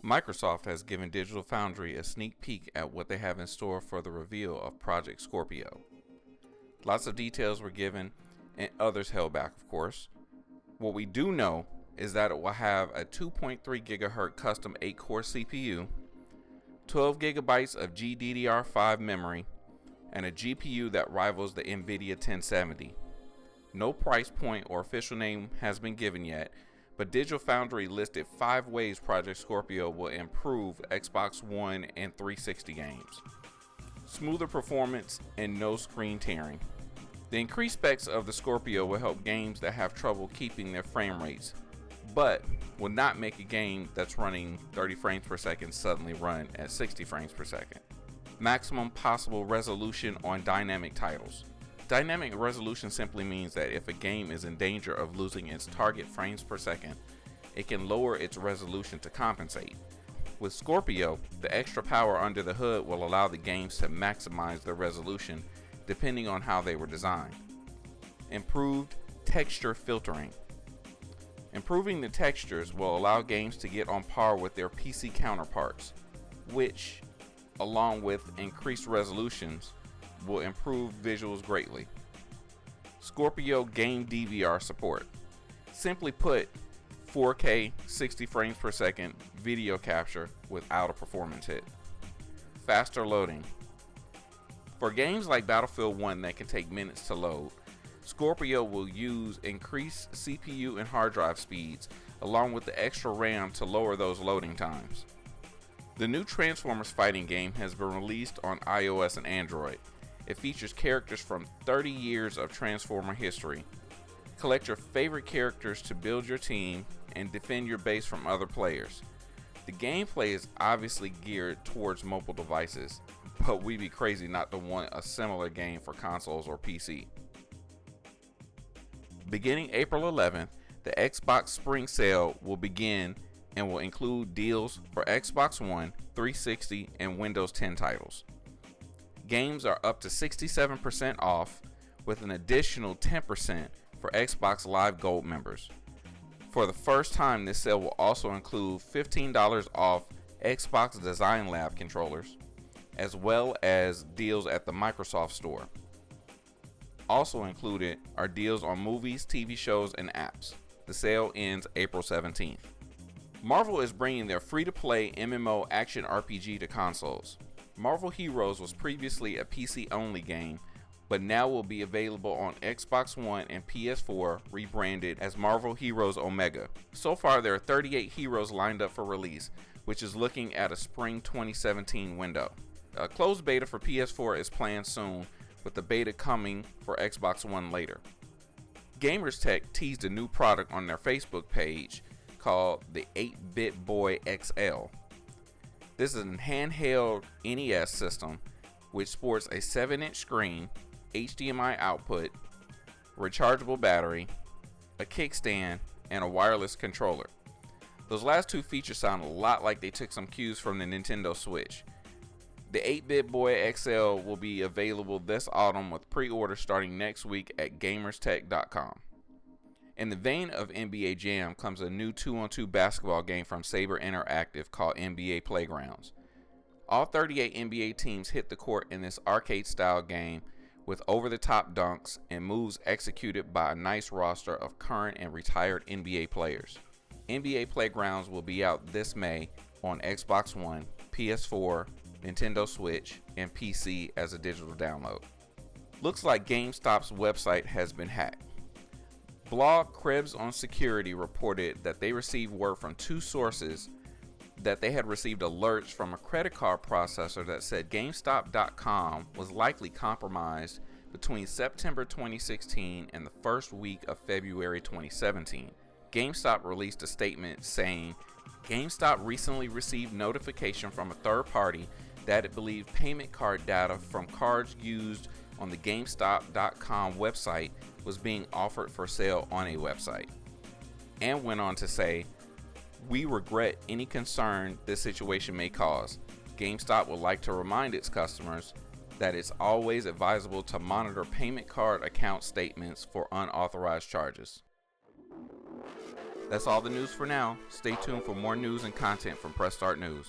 Microsoft has given Digital Foundry a sneak peek at what they have in store for the reveal of Project Scorpio. Lots of details were given and others held back, of course. What we do know is that it will have a 2.3 GHz custom 8-core CPU, 12 GB of GDDR5 memory, and a GPU that rivals the NVIDIA 1070. No price point or official name has been given yet, but Digital Foundry listed 5 ways Project Scorpio will improve Xbox One and 360 games. Smoother performance and no screen tearing. The increased specs of the Scorpio will help games that have trouble keeping their frame rates, but will not make a game that's running 30 frames per second suddenly run at 60 frames per second. Maximum possible resolution on dynamic titles. Dynamic resolution simply means that if a game is in danger of losing its target frames per second, it can lower its resolution to compensate. With Scorpio, the extra power under the hood will allow the games to maximize their resolution depending on how they were designed. Improved texture filtering. Improving the textures will allow games to get on par with their PC counterparts, which, along with increased resolutions, will improve visuals greatly. Scorpio game DVR support. Simply put, 4K 60 frames per second video capture without a performance hit. Faster loading. For games like Battlefield 1 that can take minutes to load, Scorpio will use increased CPU and hard drive speeds along with the extra RAM to lower those loading times. The new Transformers fighting game has been released on iOS and Android. It features characters from 30 years of Transformer history. Collect your favorite characters to build your team and defend your base from other players. The gameplay is obviously geared towards mobile devices, but we'd be crazy not to want a similar game for consoles or PC. Beginning April 11th, the Xbox Spring Sale will begin and will include deals for Xbox One, 360, and Windows 10 titles. Games are up to 67% off, with an additional 10% for Xbox Live Gold members. For the first time, this sale will also include $15 off Xbox Design Lab controllers, as well as deals at the Microsoft Store. Also included are deals on movies, TV shows, and apps. The sale ends April 17th. Marvel is bringing their free-to-play MMO action RPG to consoles. Marvel Heroes was previously a PC-only game, but now will be available on Xbox One and PS4, rebranded as Marvel Heroes Omega. So far, there are 38 heroes lined up for release, which is looking at a spring 2017 window. A closed beta for PS4 is planned soon, with the beta coming for Xbox One later. Gamerstech teased a new product on their Facebook page called the 8-Bit Boy XL. This is a handheld NES system which sports a 7-inch screen, HDMI output, rechargeable battery, a kickstand, and a wireless controller. Those last two features sound a lot like they took some cues from the Nintendo Switch. The 8-Bit Boy XL will be available this autumn with pre-order starting next week at gamerstech.com. In the vein of NBA Jam comes a new 2-on-2 basketball game from Saber Interactive called NBA Playgrounds. All 38 NBA teams hit the court in this arcade-style game with over-the-top dunks and moves executed by a nice roster of current and retired NBA players. NBA Playgrounds will be out this May on Xbox One, PS4, Nintendo Switch, and PC as a digital download. Looks like GameStop's website has been hacked. Blog Cribs on Security reported that they received word from 2 sources that they had received alerts from a credit card processor that said GameStop.com was likely compromised between September 2016 and the first week of February 2017. GameStop released a statement saying, GameStop recently received notification from a third party that it believed payment card data from cards used on the GameStop.com website was being offered for sale on a website, and went on to say, we regret any concern this situation may cause. GameStop would like to remind its customers that it's always advisable to monitor payment card account statements for unauthorized charges. That's all the news for now. Stay tuned for more news and content from Press Start News.